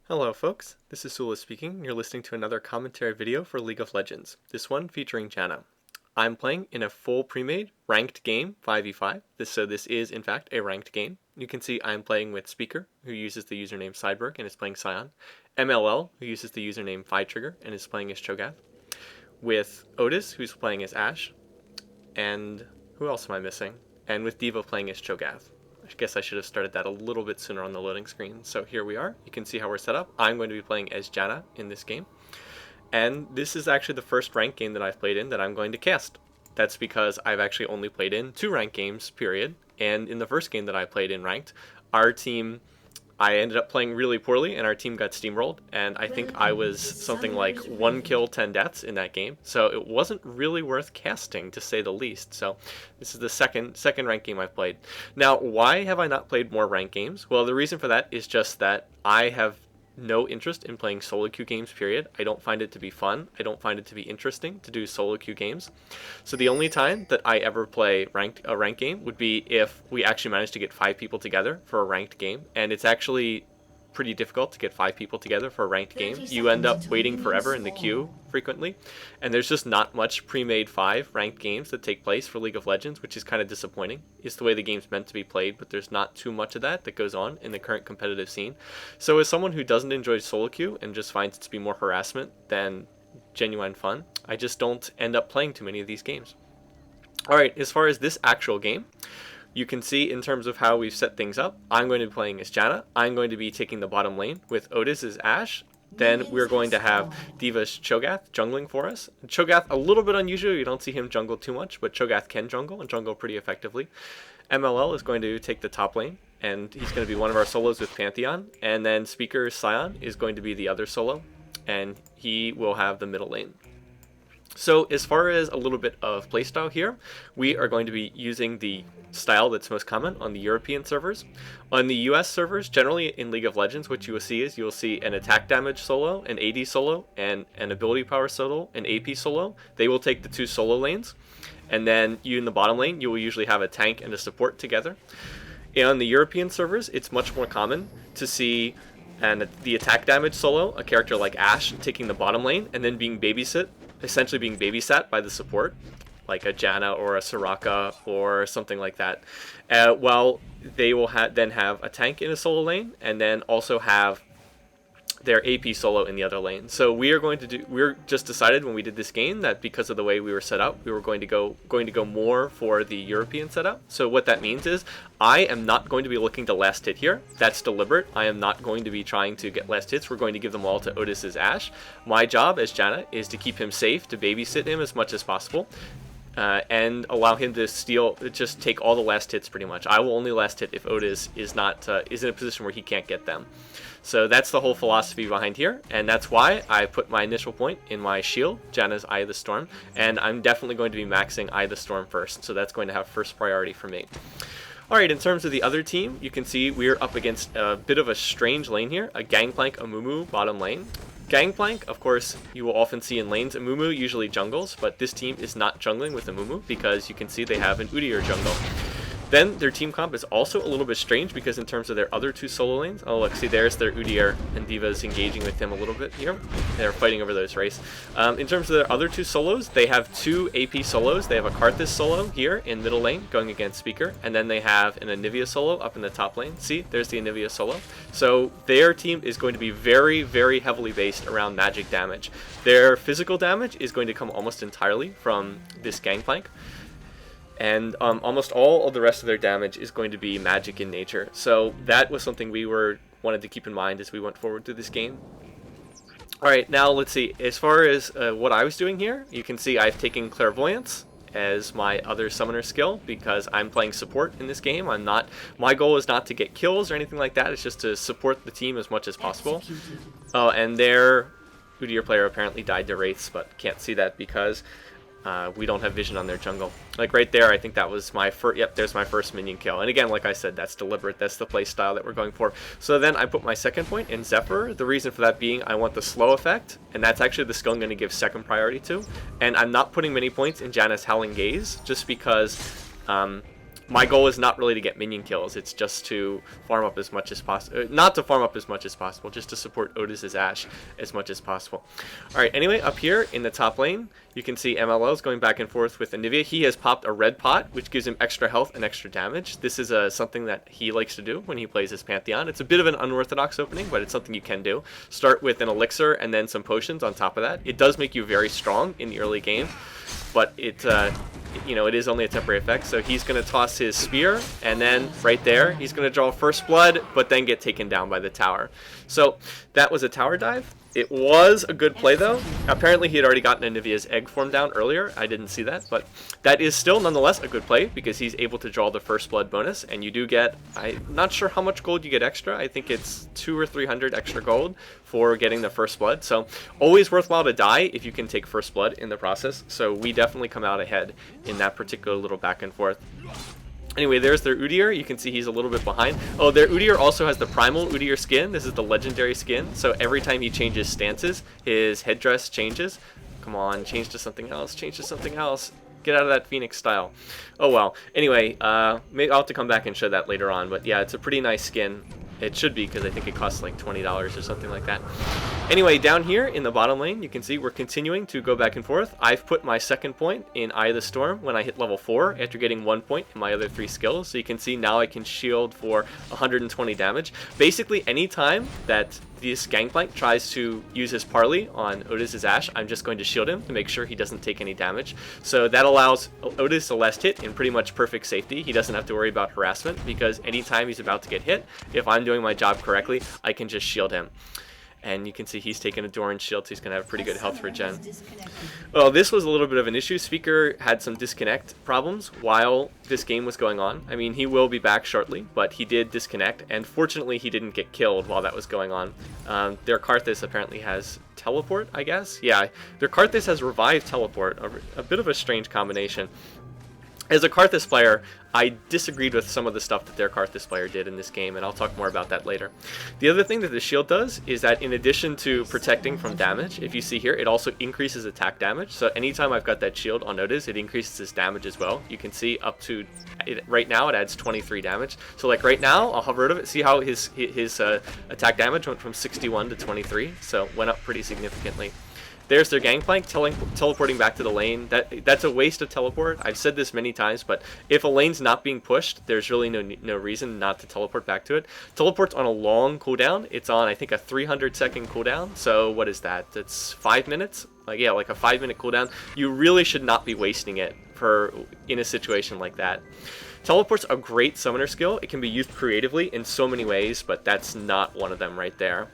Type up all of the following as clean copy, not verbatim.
Hello folks, this is Sula speaking. You're listening to another commentary video for League of Legends, this one featuring Janna. I'm playing in a full pre-made ranked game, 5v5, so this is in fact a ranked game. You can see I'm playing with Speaker, who uses the username Sideberg and is playing Scion, MLL, who uses the username FiTrigger and is playing as Cho'Gath, with Otis, who's playing as Ashe, and who else am I missing? And with D.Va playing as Cho'Gath. I guess I should have started that a little bit sooner on the loading screen. So here we are. You can see how we're set up. I'm going to be playing as Janna in this game. And this is actually the first ranked game that I've played in that I'm going to cast. That's because I've actually only played in 2 ranked games, period. And in the first game that I played in ranked, I ended up playing really poorly and our team got steamrolled, and I think I was something like 1 kill, 10 deaths in that game, so it wasn't really worth casting, to say the least. So this is the second ranked game I've played. Now, why have I not played more ranked games? Well, the reason for that is just that I have no interest in playing solo queue games, period. I don't find it to be fun. I don't find it to be interesting to do solo queue games. So the only time that I ever play a ranked game would be if we actually manage to get 5 people together for a ranked game. And it's actually pretty difficult to get 5 people together for a ranked game. You end up waiting forever in the queue frequently, and there's just not much pre-made 5 ranked games that take place for League of Legends, which is kind of disappointing. It's the way the game's meant to be played, but there's not too much of that goes on in the current competitive scene. So as someone who doesn't enjoy solo queue and just finds it to be more harassment than genuine fun, I just don't end up playing too many of these games. Alright, as far as this actual game, you can see in terms of how we've set things up, I'm going to be playing as Janna. I'm going to be taking the bottom lane with Otis as Ashe. Then we're going to have D.Va's Cho'Gath jungling for us. Cho'Gath, a little bit unusual. You don't see him jungle too much, but Cho'Gath can jungle and jungle pretty effectively. MLL is going to take the top lane, and he's going to be one of our solos with Pantheon. And then Speaker Scion is going to be the other solo, and he will have the middle lane. So as far as a little bit of playstyle here, we are going to be using the style that's most common on the European servers. On the US servers, generally in League of Legends, what you will see is an attack damage solo, an AD solo, and an ability power solo, an AP solo. They will take the 2 solo lanes, and then you in the bottom lane, you will usually have a tank and a support together. And on the European servers, it's much more common to see the attack damage solo, a character like Ashe, taking the bottom lane and then essentially being babysat by the support, like a Janna or a Soraka or something like that. While they will then have a tank in a solo lane, and then also have their AP solo in the other lane. So we're just decided when we did this game that because of the way we were set up, we were going to go more for the European setup. So what that means is I am not going to be looking to last hit here. That's deliberate. I am not going to be trying to get last hits. We're going to give them all to Otis's Ashe. My job as Janna is to keep him safe, to babysit him as much as possible. And allow him to just take all the last hits pretty much. I will only last hit if Otis is in a position where he can't get them. So that's the whole philosophy behind here, and that's why I put my initial point in my shield, Janna's Eye of the Storm, and I'm definitely going to be maxing Eye of the Storm first, so that's going to have first priority for me. Alright, in terms of the other team, you can see we're up against a bit of a strange lane here, a Gangplank Amumu bottom lane. Gangplank, of course, you will often see in lanes. Amumu usually jungles, but this team is not jungling with Amumu because you can see they have an Udyr jungle. Then their team comp is also a little bit strange because in terms of their other 2 solo lanes, oh look, see there's their Udyr, and D.Va's engaging with him a little bit here. They're fighting over those race. In terms of their other 2 solos, they have 2 AP solos. They have a Karthus solo here in middle lane going against Speaker, and then they have an Anivia solo up in the top lane. See, there's the Anivia solo. So their team is going to be very, very heavily based around magic damage. Their physical damage is going to come almost entirely from this Gangplank. And almost all of the rest of their damage is going to be magic in nature. So that was something we wanted to keep in mind as we went forward through this game. Alright, now let's see. As far as what I was doing here, you can see I've taken Clairvoyance as my other summoner skill because I'm playing support in this game. My goal is not to get kills or anything like that. It's just to support the team as much as possible. Oh, and their Udyr player apparently died to Wraiths, but can't see that because we don't have vision on their jungle. Like right there, I think that was my first, yep, there's my first minion kill. And again, like I said, that's deliberate. That's the play style that we're going for. So then I put my second point in Zephyr. The reason for that being I want the slow effect, and that's actually the skill I'm going to give second priority to. And I'm not putting many points in Janna's Howling Gaze, just because my goal is not really to get minion kills. It's just to farm up as much as possible. Not to farm up as much as possible, just to support Otis's Ashe as much as possible. Alright, anyway, up here in the top lane, you can see MLL is going back and forth with Anivia. He has popped a red pot, which gives him extra health and extra damage. This is something that he likes to do when he plays his Pantheon. It's a bit of an unorthodox opening, but it's something you can do. Start with an elixir and then some potions on top of that. It does make you very strong in the early game, but it is only a temporary effect. So he's going to toss his spear, and then right there, he's going to draw first blood, but then get taken down by the tower. So that was a tower dive. It was a good play, though. Apparently, he had already gotten Anivia's egg form down earlier. I didn't see that, but that is still, nonetheless, a good play because he's able to draw the first blood bonus, and you do get, I'm not sure how much gold you get extra. I think it's 200 or 300 extra gold for getting the first blood. So always worthwhile to die if you can take first blood in the process. So we definitely come out ahead in that particular little back and forth. Anyway, there's their Udyr. You can see he's a little bit behind. Oh, their Udyr also has the primal Udyr skin. This is the legendary skin. So every time he changes stances, his headdress changes. Come on, change to something else. Change to something else. Get out of that Phoenix style. Oh well. Anyway, maybe I'll have to come back and show that later on. But yeah, it's a pretty nice skin. It should be, because I think it costs like $20 or something like that. Anyway, down here in the bottom lane, you can see we're continuing to go back and forth. I've put my second point in Eye of the Storm when I hit level 4 after getting 1 point in my other 3 skills. So you can see now I can shield for 120 damage. Basically, anytime that this Gangplank tries to use his parley on Otis's Ashe, I'm just going to shield him to make sure he doesn't take any damage. So that allows Otis a last hit in pretty much perfect safety. He doesn't have to worry about harassment, because anytime he's about to get hit, if I'm doing my job correctly, I can just shield him. And you can see he's taking a Doran shield, so he's going to have pretty good health regen. Well, this was a little bit of an issue. Speaker had some disconnect problems while this game was going on. I mean, he will be back shortly, but he did disconnect, and fortunately he didn't get killed while that was going on. Their Karthus apparently has teleport, I guess? Yeah, their Karthus has revived teleport, a bit of a strange combination. As a Karthus player, I disagreed with some of the stuff that their Karthus player did in this game, and I'll talk more about that later. The other thing that the shield does is that in addition to protecting from damage, if you see here, it also increases attack damage. So anytime I've got that shield on Otis, it increases his damage as well. You can see up to, right now it adds 23 damage. So like right now, I'll hover over it, see how his attack damage went from 61 to 23, so went up pretty significantly. There's their Gangplank teleporting back to the lane. That's a waste of teleport. I've said this many times, but if a lane's not being pushed, there's really no reason not to teleport back to it. Teleport's on a long cooldown. It's on, I think, a 300-second cooldown. So what is that? It's 5 minutes? Like a 5-minute cooldown. You really should not be wasting it in a situation like that. Teleport's a great summoner skill. It can be used creatively in so many ways, but that's not one of them right there.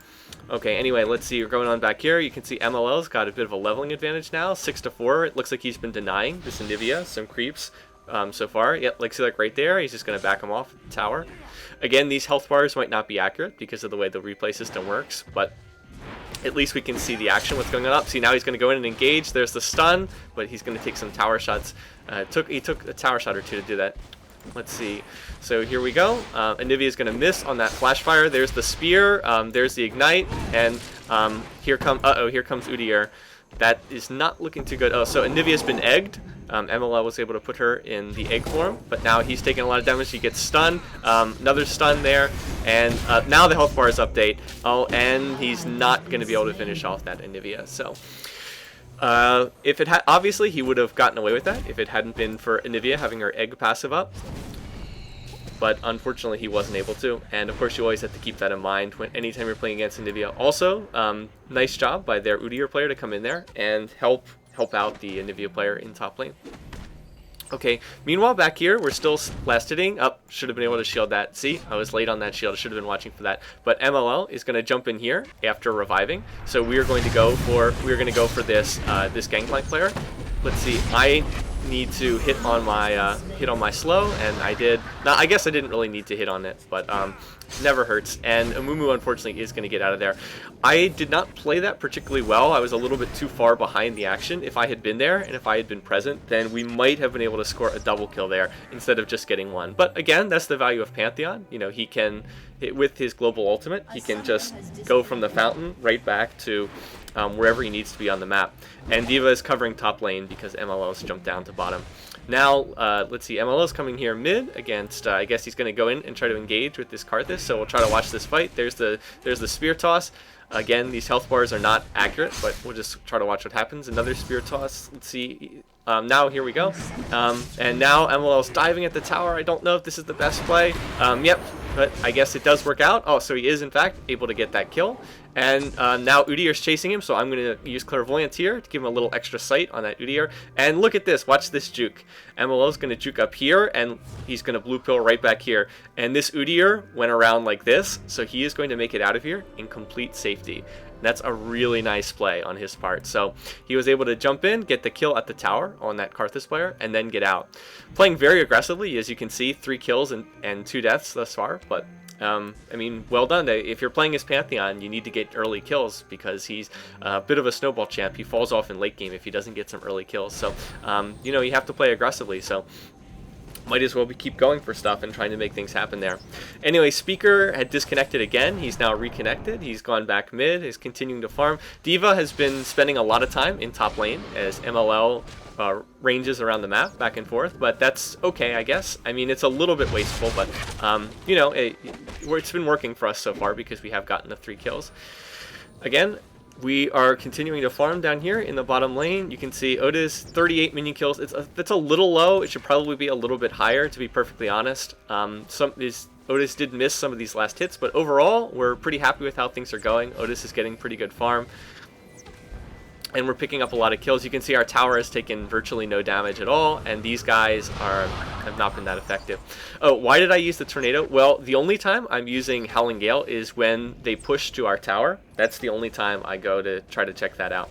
Okay, anyway, let's see. We're going on back here. You can see MLL's got a bit of a leveling advantage now, 6-4. It looks like he's been denying this Anivia some creeps so far. Yep, like right there. He's just going to back him off the tower. Again, these health bars might not be accurate because of the way the replay system works, but at least we can see the action, what's going on up. See, now he's going to go in and engage. There's the stun, but he's going to take some tower shots. He took a tower shot or two to do that. Let's see. So here we go. Anivia is going to miss on that flash fire. There's the spear. There's the ignite, and here comes Udyr. That is not looking too good. Oh, so Anivia's been egged. MLL was able to put her in the egg form, but now he's taking a lot of damage. He gets stunned. Another stun there, and now the health bars update. Oh, and he's not going to be able to finish off that Anivia. So. If it had, obviously he would have gotten away with that if it hadn't been for Anivia having her egg passive up, but unfortunately he wasn't able to, and of course you always have to keep that in mind when anytime you're playing against Anivia. Also, nice job by their Udyr player to come in there and help out the Anivia player in top lane. Okay, meanwhile back here, we're still last hitting. Up, should have been able to shield that. See, I was late on that shield. I should have been watching for that. But MLL is going to jump in here after reviving. So we're going to go for this this Gangplank player. Let's see. I need to hit on my slow, and I did. Now I guess I didn't really need to hit on it, but never hurts. And Amumu unfortunately is going to get out of there. I did not play that particularly well. I was a little bit too far behind the action. If I had been there and if I had been present, then we might have been able to score a double kill there instead of just getting one. But again, that's the value of Pantheon. You know, he can, with his global ultimate, he can just go from the fountain right back to wherever he needs to be on the map. And D.Va is covering top lane because MLL's jumped down to bottom. Now, let's see, MLO's coming here mid against, I guess he's going to go in and try to engage with this Karthus, so we'll try to watch this fight. There's the spear toss. Again, these health bars are not accurate, but we'll just try to watch what happens. Another spear toss. Let's see. Now, here we go. And now MLL's diving at the tower. I don't know if this is the best play. Yep, but I guess it does work out. Oh, so he is, in fact, able to get that kill. And now Udyr's chasing him, so I'm going to use Clairvoyance here to give him a little extra sight on that Udyr. And look at this. Watch this juke. MLO's going to juke up here, and he's going to blue pill right back here. And this Udyr went around like this, so he is going to make it out of here in complete safety. That's a really nice play on his part. So he was able to jump in, get the kill at the tower on that Karthus player, and then get out. Playing very aggressively, as you can see, 3 kills and 2 deaths thus far, but I mean, well done. If you're playing his Pantheon, you need to get early kills because he's a bit of a snowball champ. He falls off in late game if he doesn't get some early kills. So, you know, you have to play aggressively. So might as well keep going for stuff and trying to make things happen there. Anyway, Speaker had disconnected again. He's now reconnected. He's gone back mid. He's continuing to farm. D.Va has been spending a lot of time in top lane as MLL ranges around the map back and forth, but that's okay, I guess. I mean, it's a little bit wasteful, but you know, it's been working for us so far because we have gotten the 3 kills. Again, we are continuing to farm down here in the bottom lane. You can see Otis 38 minion kills. That's a little low. It should probably be a little bit higher, to be perfectly honest. Otis did miss some of these last hits, but overall, we're pretty happy with how things are going. Otis is getting pretty good farm, and we're picking up a lot of kills. You can see our tower has taken virtually no damage at all, and these guys have not been that effective. Oh, why did I use the tornado? Well, the only time I'm using Howling Gale is when they push to our tower. That's the only time I go to try to check that out.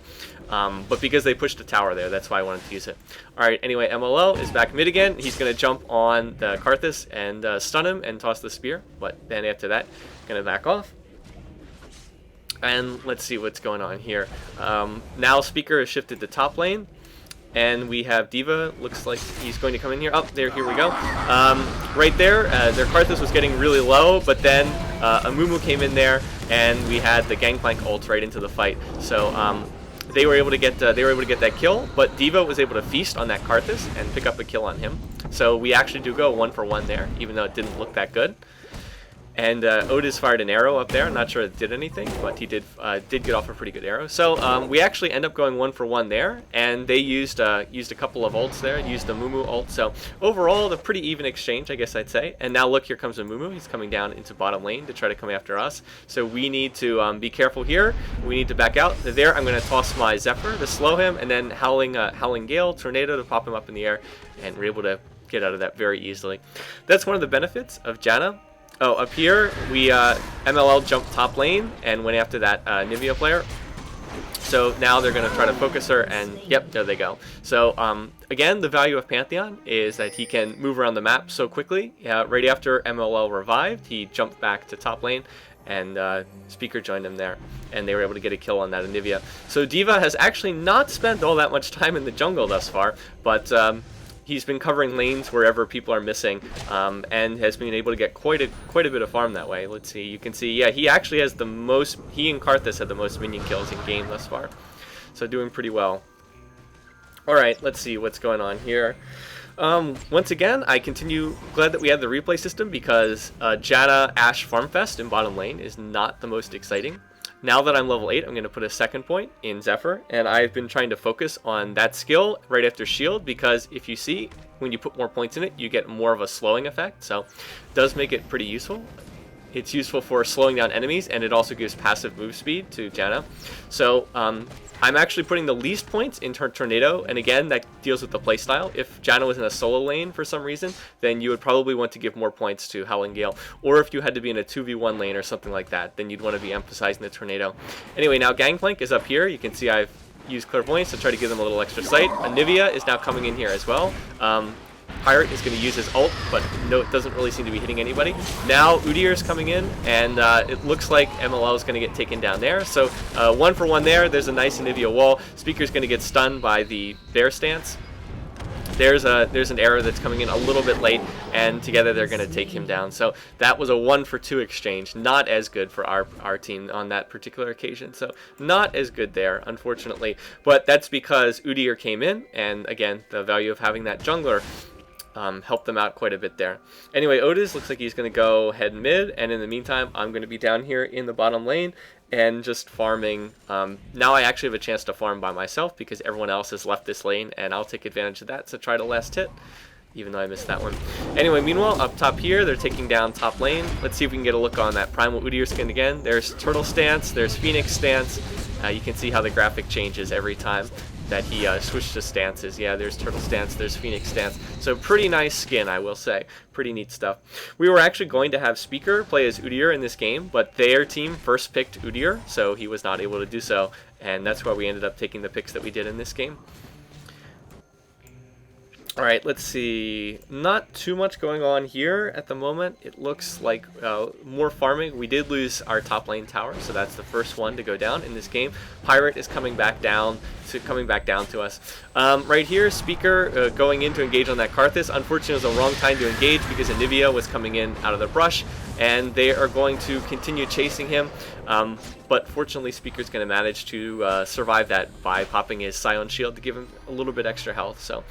But because they pushed the tower there, that's why I wanted to use it. Alright, anyway, MLL is back mid again. He's going to jump on the Karthus and stun him and toss the spear, but then after that, going to back off. And let's see what's going on here. Now Speaker has shifted to top lane, and we have D.Va. Looks like he's going to come in here. Oh, here we go. Right there, their Karthus was getting really low, but then a Mumu came in there, and we had the Gangplank ult right into the fight. So they were able to get that kill, but D.Va was able to feast on that Karthus and pick up a kill on him. So we actually do go 1-for-1 there, even though it didn't look that good. And Otis fired an arrow up there. I'm not sure it did anything, but he did get off a pretty good arrow. So we actually end up going 1-for-1 there, and they used a couple of ults there, used the Mumu ult. So overall, a pretty even exchange, I guess I'd say. And now look, here comes a Mumu. He's coming down into bottom lane to try to come after us. So we need to be careful here. We need to back out. There, I'm going to toss my Zephyr to slow him, and then Howling Gale, Tornado to pop him up in the air, and we're able to get out of that very easily. That's one of the benefits of Janna. Oh, up here, we MLL jumped top lane and went after that Nivea player. So now they're going to try to focus her, and yep, there they go. So again, the value of Pantheon is that he can move around the map so quickly. Right after MLL revived, he jumped back to top lane, and Speaker joined him there, and they were able to get a kill on that Nivea. So D.Va has actually not spent all that much time in the jungle thus far, but he's been covering lanes wherever people are missing, and has been able to get quite a bit of farm that way. Let's see, you can see, yeah, he actually has the most, he and Karthus had the most minion kills in game thus far. So doing pretty well. Alright, let's see what's going on here. Once again, I continue, glad that we had the replay system because Janna Ashe Farmfest in bottom lane is not the most exciting. Now that I'm level 8, I'm going to put a second point in Zephyr, and I've been trying to focus on that skill right after shield, because if you see, when you put more points in it, you get more of a slowing effect, so it does make it pretty useful. It's useful for slowing down enemies, and it also gives passive move speed to Janna. So I'm actually putting the least points in Tornado, and again, that deals with the playstyle. If Janna was in a solo lane for some reason, then you would probably want to give more points to Howling Gale. Or if you had to be in a 2v1 lane or something like that, then you'd want to be emphasizing the Tornado. Anyway, now Gangplank is up here. You can see I've used Clairvoyance to try to give them a little extra sight. Anivia is now coming in here as well. Pirate is going to use his ult, but no, it doesn't really seem to be hitting anybody. Now Udyr is coming in, and it looks like MLL is going to get taken down there. So 1-for-1 there. There's a nice Anivia wall. Speaker's going to get stunned by the bear stance. there's an error that's coming in a little bit late, and together they're going to take him down. So that was a 1-for-2 exchange. Not as good for our team on that particular occasion. So not as good there, unfortunately. But that's because Udyr came in, and again, the value of having that jungler helped them out quite a bit there. Anyway, Otis looks like he's going to go head mid, and in the meantime, I'm going to be down here in the bottom lane and just farming. Now I actually have a chance to farm by myself because everyone else has left this lane, and I'll take advantage of that to try to last hit, even though I missed that one. Anyway, meanwhile, up top here, they're taking down top lane. Let's see if we can get a look on that Primal Udyr skin again. There's Turtle stance, there's Phoenix stance. You can see how the graphic changes every time that he switched to stances. Yeah, there's Turtle stance, there's Phoenix stance. So pretty nice skin, I will say. Pretty neat stuff. We were actually going to have Speaker play as Udyr in this game, but their team first picked Udyr, so he was not able to do so, and that's why we ended up taking the picks that we did in this game. Alright, let's see. Not too much going on here at the moment. It looks like more farming. We did lose our top lane tower, so that's the first one to go down in this game. Pirate is coming back down to us. Right here, Speaker going in to engage on that Karthus. Unfortunately, it was the wrong time to engage because Anivia was coming in out of the brush, and they are going to continue chasing him. But fortunately, Speaker's going to manage to survive that by popping his Scion Shield to give him a little bit extra health. So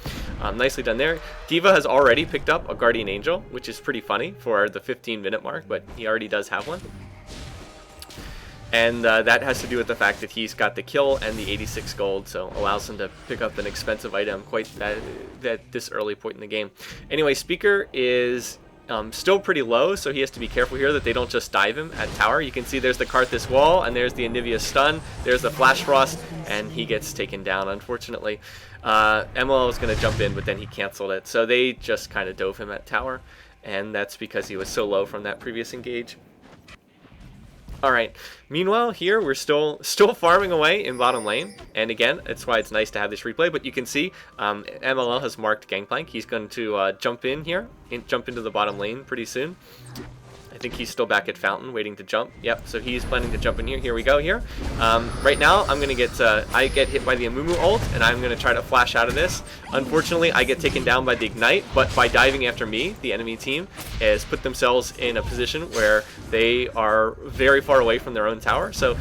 nicely done there. D.Va has already picked up a Guardian Angel, which is pretty funny for the 15-minute mark, but he already does have one. And that has to do with the fact that he's got the kill and the 86 gold, so allows him to pick up an expensive item quite at this early point in the game. Anyway, Speaker is still pretty low, so he has to be careful here that they don't just dive him at tower. You can see there's the Karthus wall, and there's the Anivia stun, there's the Flash Frost, and he gets taken down, unfortunately. MLL was going to jump in, but then he canceled it, so they just kind of dove him at tower, and that's because he was so low from that previous engage. Alright, meanwhile here we're still farming away in bottom lane, and again, that's why it's nice to have this replay, but you can see MLL has marked Gangplank. He's going to jump in here, jump into the bottom lane pretty soon. I think he's still back at Fountain waiting to jump. Yep, so he's planning to jump in here. Here we go here. Right now, I'm going to get, I get hit by the Amumu ult, and I'm going to try to flash out of this. Unfortunately, I get taken down by the Ignite, but by diving after me, the enemy team has put themselves in a position where they are very far away from their own tower. So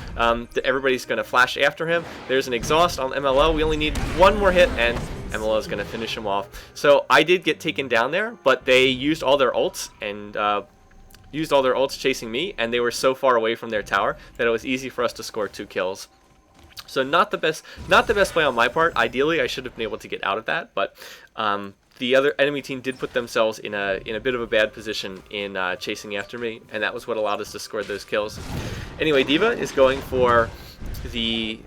everybody's going to flash after him. There's an exhaust on MLL. We only need one more hit, and MLL is going to finish him off. So I did get taken down there, but they used all their ults and chasing me, and they were so far away from their tower that it was easy for us to score 2 kills. So not the best play on my part. Ideally, I should have been able to get out of that, but the other enemy team did put themselves in a bit of a bad position in chasing after me, and that was what allowed us to score those kills. Anyway, D.Va is going for the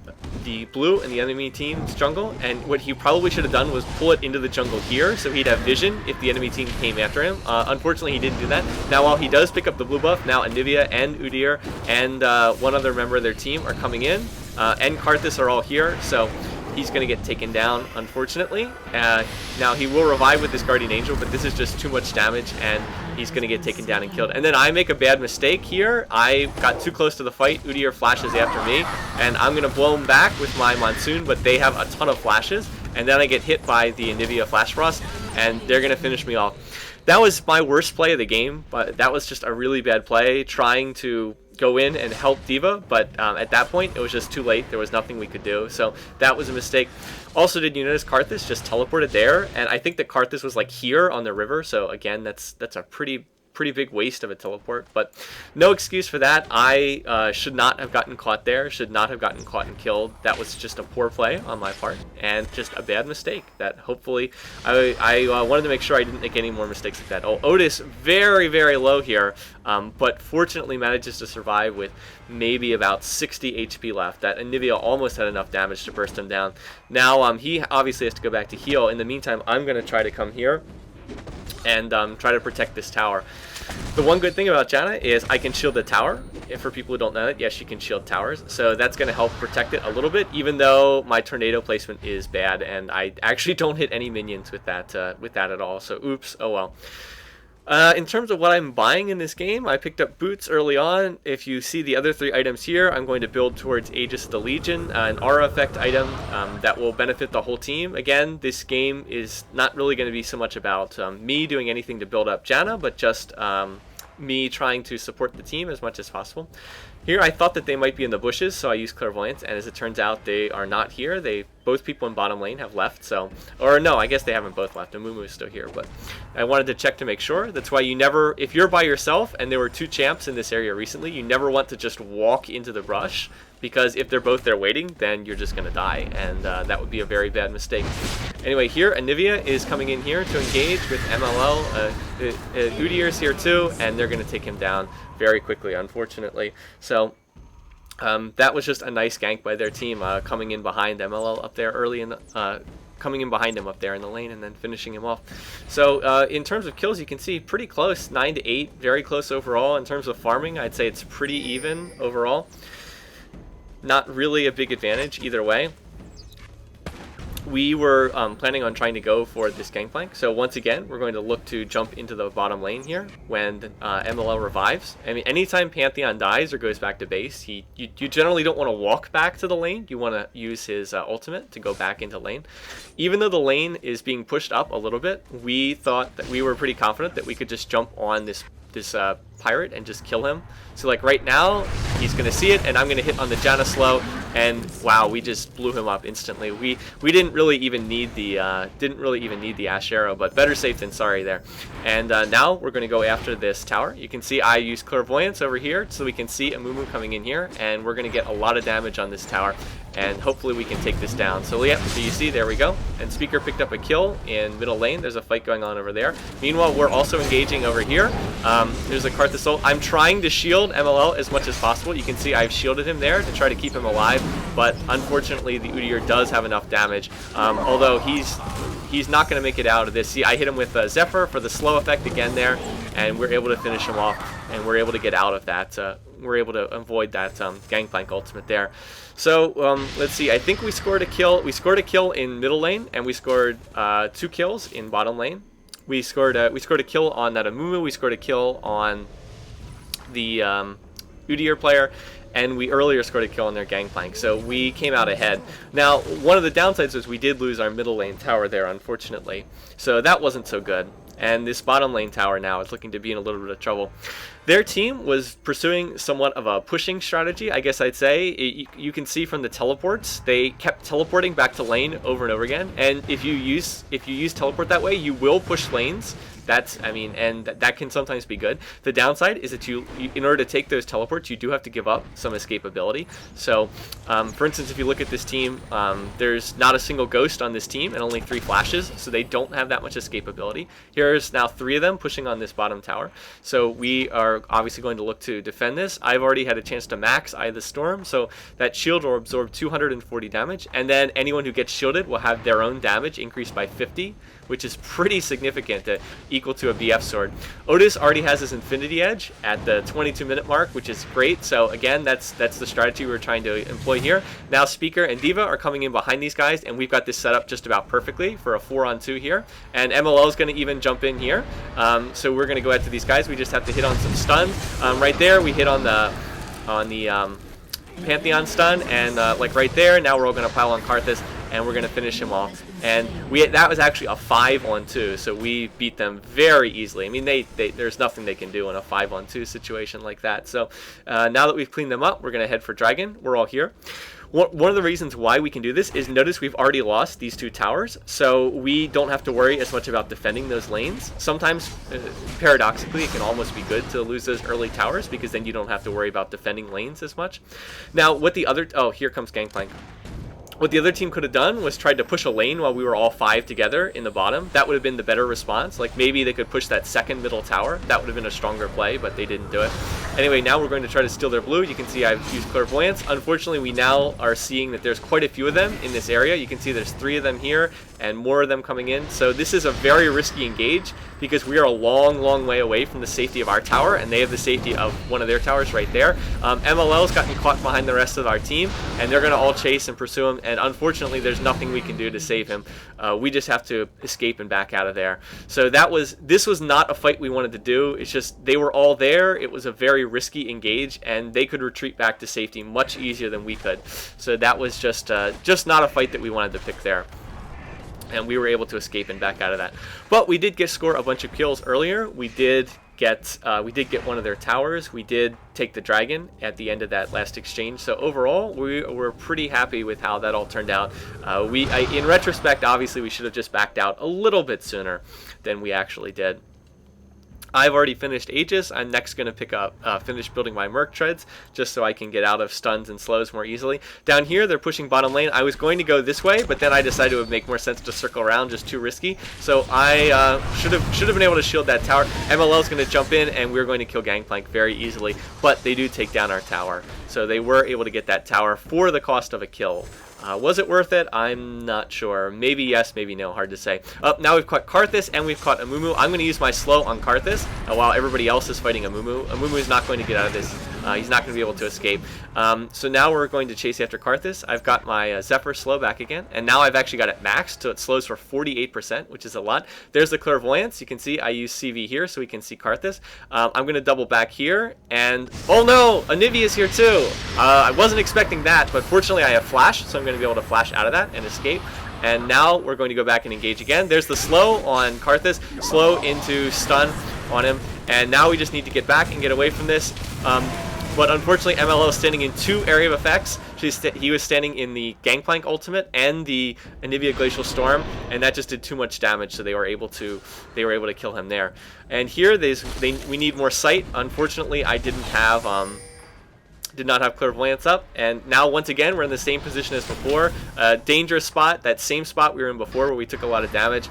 blue and the enemy team's jungle, and what he probably should have done was pull it into the jungle here so he'd have vision if the enemy team came after him. Unfortunately, he didn't do that. Now, while he does pick up the blue buff, now Anivia and Udyr and one other member of their team are coming in, and Karthus are all here, so he's going to get taken down, unfortunately. Now, he will revive with this Guardian Angel, but this is just too much damage, and he's going to get taken down and killed. And then I make a bad mistake here. I got too close to the fight. Udyr flashes after me, and I'm going to blow him back with my Monsoon, but they have a ton of flashes, and then I get hit by the Anivia Flash Frost, and they're going to finish me off. That was my worst play of the game, but that was just a really bad play, trying to go in and help D.Va, but at that point it was just too late. There was nothing we could do, so that was a mistake. Also, did you notice Karthus just teleported there? And I think that Karthus was like here on the river, so again, that's a pretty big waste of a teleport, but no excuse for that. I should not have gotten caught there, should not have gotten caught and killed. That was just a poor play on my part, and just a bad mistake that hopefully I wanted to make sure I didn't make any more mistakes like that. Oh, Otis very low here, but fortunately manages to survive with maybe about 60 HP left. That Anivia almost had enough damage to burst him down. Now he obviously has to go back to heal. In the meantime, I'm going to try to come here and try to protect this tower. The one good thing about Janna is I can shield the tower. And for people who don't know it, yes, she can shield towers. So that's going to help protect it a little bit, even though my tornado placement is bad, and I actually don't hit any minions with that at all. So oops, oh well. In terms of what I'm buying in this game, I picked up boots early on. If you see the other 3 items here, I'm going to build towards Aegis of the Legion, an aura effect item that will benefit the whole team. Again, this game is not really going to be so much about me doing anything to build up Janna, but just me trying to support the team as much as possible. Here I thought that they might be in the bushes, so I used Clairvoyance, and as it turns out, they are not here. Both people in bottom lane have left, so... Or no, I guess they haven't both left. Amumu is still here, but I wanted to check to make sure. That's why you never... If you're by yourself, and there were 2 champs in this area recently, you never want to just walk into the brush, because if they're both there waiting, then you're just going to die, and that would be a very bad mistake. Anyway, here, Anivia is coming in here to engage with MLL. Udyr's here too, and they're going to take him down very quickly, unfortunately. So that was just a nice gank by their team, coming in behind MLL up there early in the... coming in behind him up there in the lane and then finishing him off. So in terms of kills, you can see pretty close, 9-8, very close overall. In terms of farming, I'd say it's pretty even overall. Not really a big advantage either way. We were planning on trying to go for this gangplank, so once again we're going to look to jump into the bottom lane here when MLL revives. I mean, anytime Pantheon dies or goes back to base, you generally don't want to walk back to the lane. You want to use his ultimate to go back into lane. Even though the lane is being pushed up a little bit, we thought that we were pretty confident that we could just jump on this pirate and just kill him. So like right now, he's gonna see it, and I'm gonna hit on the Janna slow, and wow, we just blew him up instantly. We didn't really even need the Ash Arrow, but better safe than sorry there. And now we're gonna go after this tower. You can see I use Clairvoyance over here, so we can see Amumu coming in here, and we're gonna get a lot of damage on this tower, and hopefully we can take this down. So yeah, so you see, there we go. And Speaker picked up a kill in middle lane. There's a fight going on over there. Meanwhile, we're also engaging over here. There's a Karthus ult. I'm trying to shield MLL as much as possible. You can see I've shielded him there to try to keep him alive, but unfortunately the Udyr does have enough damage, although he's not going to make it out of this. See, I hit him with Zephyr for the slow effect again there, and we're able to finish him off, and we're able to get out of that. We're able to avoid that Gangplank ultimate there. So let's see, I think we scored a kill. We scored a kill in middle lane, and we scored 2 kills in bottom lane. We scored a kill on that Amumu. We scored a kill on the Udyr player, and we earlier scored a kill on their Gangplank, so we came out ahead. Now, one of the downsides was we did lose our middle lane tower there, unfortunately, so that wasn't so good. And this bottom lane tower now is looking to be in a little bit of trouble. Their team was pursuing somewhat of a pushing strategy, I guess I'd say. You can see from the teleports, they kept teleporting back to lane over and over again. And if you use teleport that way, you will push lanes. And that can sometimes be good. The downside is that in order to take those teleports, you do have to give up some escapability. So, for instance, if you look at this team, there's not a single ghost on this team and only 3 flashes, so they don't have that much escapability. Here's now 3 of them pushing on this bottom tower. So we are obviously going to look to defend this. I've already had a chance to max Eye of the Storm, so that shield will absorb 240 damage, and then anyone who gets shielded will have their own damage increased by 50, which is pretty significant, equal to a BF sword. Otis already has his Infinity Edge at the 22-minute mark, which is great. So again, that's the strategy we're trying to employ here. Now Speaker and Diva are coming in behind these guys, and we've got this set up just about perfectly for a 4-on-2 here. And MLL is going to even jump in here. So we're going to go after these guys. We just have to hit on some stuns. Right there, we hit on the Pantheon stun, and like right there, now we're all going to pile on Karthus, and we're going to finish him off. And that was actually a 5-on-2, so we beat them very easily. I mean, there's nothing they can do in a 5-on-2 situation like that. So now that we've cleaned them up, we're going to head for Dragon. We're all here. One of the reasons why we can do this is, notice we've already lost these 2 towers, so we don't have to worry as much about defending those lanes. Sometimes, paradoxically, it can almost be good to lose those early towers, because then you don't have to worry about defending lanes as much. Now, what the other... Oh, here comes Gangplank. What the other team could have done was tried to push a lane while we were all 5 together in the bottom. That would have been the better response. Like, maybe they could push that second middle tower. That would have been a stronger play, but they didn't do it. Anyway, now we're going to try to steal their blue. You can see I've used Clairvoyance. Unfortunately, we now are seeing that there's quite a few of them in this area. You can see there's 3 of them here and more of them coming in. So this is a very risky engage because we are a long way away from the safety of our tower, and they have the safety of one of their towers right there. MLL's gotten caught behind the rest of our team, and they're going to all chase and pursue him, and unfortunately there's nothing we can do to save him. We just have to escape and back out of there. So this was not a fight we wanted to do. It's just they were all there. It was a very risky engage, and they could retreat back to safety much easier than we could. So that was just not a fight that we wanted to pick there. And we were able to escape and back out of that. But we did score a bunch of kills earlier. We did get one of their towers. We did take the dragon at the end of that last exchange. So overall, we were pretty happy with how that all turned out. In retrospect, obviously, we should have just backed out a little bit sooner than we actually did. I've already finished Aegis. I'm next going to finish building my Merc Treads, just so I can get out of stuns and slows more easily. Down here, they're pushing bottom lane. I was going to go this way, but then I decided it would make more sense to circle around, just too risky. So I should have been able to shield that tower. MLL is going to jump in, and we're going to kill Gangplank very easily, but they do take down our tower. So they were able to get that tower for the cost of a kill. Was it worth it? I'm not sure. Maybe yes, maybe no. Hard to say. Now we've caught Karthus and we've caught Amumu. I'm going to use my slow on Karthus while everybody else is fighting Amumu. Amumu is not going to get out of this. He's not going to be able to escape. So now we're going to chase after Karthus. I've got my Zephyr slow back again, and now I've actually got it maxed, so it slows for 48%, which is a lot. There's the Clairvoyance. You can see I use CV here so we can see Karthus. I'm going to double back here, and oh no, Anivia is here too. I wasn't expecting that, but fortunately I have Flash, so I'm going to be able to flash out of that and escape. And now we're going to go back and engage again. There's the slow on Karthus, slow into stun on him, and now we just need to get back and get away from this. But unfortunately, MLO is standing in 2 area of effects. He was standing in the Gangplank ultimate and the Anivia Glacial Storm, and that just did too much damage. So they were able to kill him there. And here we need more sight. Unfortunately, I did not have Clairvoyance up, and now once again we're in the same position as before. Dangerous spot, that same spot we were in before where we took a lot of damage.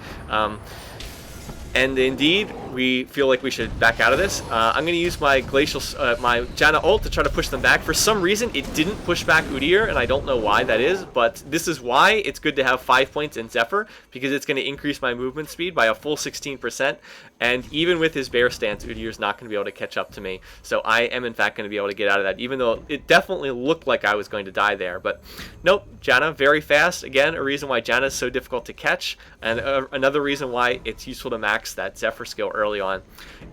And indeed, we feel like we should back out of this. I'm going to use my my Janna ult to try to push them back. For some reason, it didn't push back Udyr, and I don't know why that is, but this is why it's good to have 5 points in Zephyr, because it's going to increase my movement speed by a full 16%, and even with his bear stance, Udyr's not going to be able to catch up to me. So I am, in fact, going to be able to get out of that, even though it definitely looked like I was going to die there. But nope, Janna, very fast. Again, a reason why Janna is so difficult to catch, and another reason why it's useful to max that Zephyr skill early on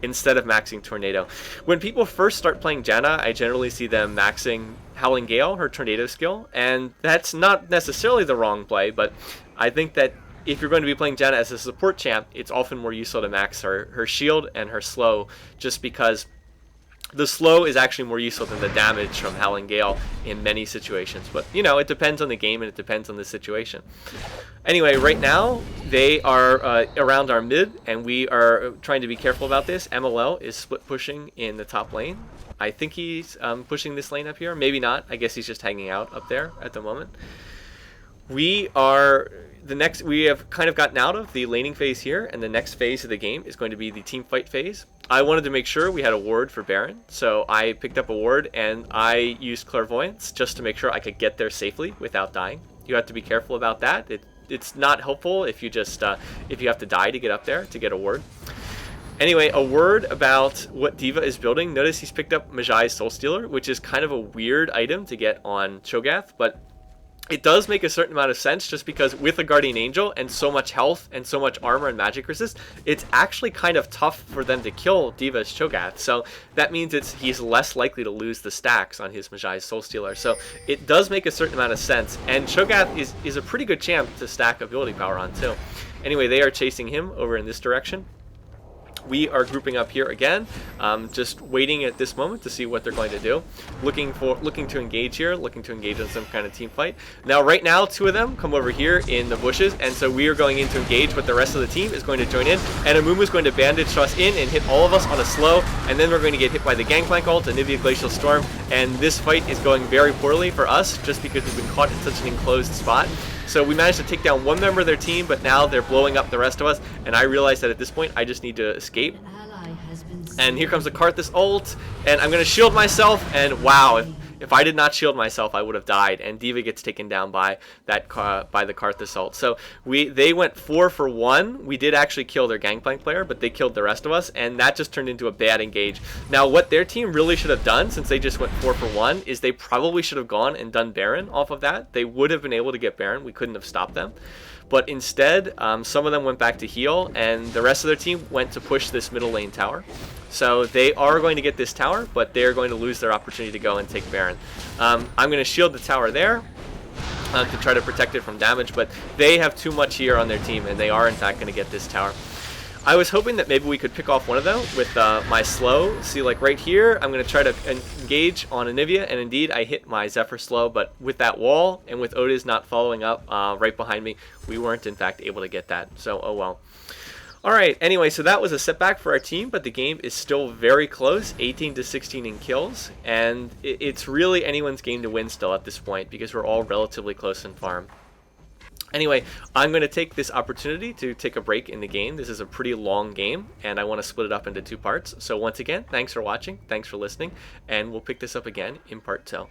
instead of maxing Tornado. When people first start playing Janna, I generally see them maxing Howling Gale, her Tornado skill, and that's not necessarily the wrong play, but I think that if you're going to be playing Janna as a support champ, it's often more useful to max her shield and her slow, just because the slow is actually more useful than the damage from Howling Gale in many situations. But, you know, it depends on the game and it depends on the situation. Anyway, right now, they are around our mid, and we are trying to be careful about this. MLL is split pushing in the top lane. I think he's pushing this lane up here. Maybe not. I guess he's just hanging out up there at the moment. We have kind of gotten out of the laning phase here, and the next phase of the game is going to be the team fight phase. I wanted to make sure we had a ward for Baron, so I picked up a ward and I used Clairvoyance just to make sure I could get there safely without dying. You have to be careful about that. It's not helpful if you just if you have to die to get up there to get a ward. Anyway, a word about what D.Va is building. Notice he's picked up Mejai's Soul Stealer, which is kind of a weird item to get on Cho'Gath, but it does make a certain amount of sense, just because with a Guardian Angel and so much health and so much armor and magic resist, it's actually kind of tough for them to kill D.Va's Cho'Gath. So that means he's less likely to lose the stacks on his Mejai's Soul Stealer. So it does make a certain amount of sense. And Cho'Gath is a pretty good champ to stack ability power on too. Anyway, they are chasing him over in this direction. We are grouping up here again, just waiting at this moment to see what they're going to do. Looking to engage here, looking to engage in some kind of team fight. Now, right now, 2 of them come over here in the bushes, and so we are going in to engage, but the rest of the team is going to join in, and Amumu is going to bandage us in and hit all of us on a slow, and then we're going to get hit by the Gangplank ult, Anivia Glacial Storm, and this fight is going very poorly for us, just because we've been caught in such an enclosed spot. So we managed to take down 1 member of their team, but now they're blowing up the rest of us, and I realized that at this point I just need to escape. And here comes the Karthus ult, and I'm going to shield myself, and wow, if I did not shield myself, I would have died, and D.Va gets taken down by the Karthus ult. So they went 4 for 1. We did actually kill their Gangplank player, but they killed the rest of us, and that just turned into a bad engage. Now, what their team really should have done, since they just went 4 for 1, is they probably should have gone and done Baron off of that. They would have been able to get Baron. We couldn't have stopped them. But instead, some of them went back to heal, and the rest of their team went to push this middle lane tower. So they are going to get this tower, but they're going to lose their opportunity to go and take Baron. I'm going to shield the tower there to try to protect it from damage, but they have too much here on their team, and they are in fact going to get this tower. I was hoping that maybe we could pick off one of them with my slow. See, like right here, I'm going to try to engage on Anivia, and indeed I hit my Zephyr slow, but with that wall and with Otis not following up right behind me, we weren't in fact able to get that. So, oh well. Alright, anyway, so that was a setback for our team, but the game is still very close, 18-16 in kills, and it's really anyone's game to win still at this point because we're all relatively close in farm. Anyway, I'm going to take this opportunity to take a break in the game. This is a pretty long game, and I want to split it up into 2 parts. So once again, thanks for watching, thanks for listening, and we'll pick this up again in part 2.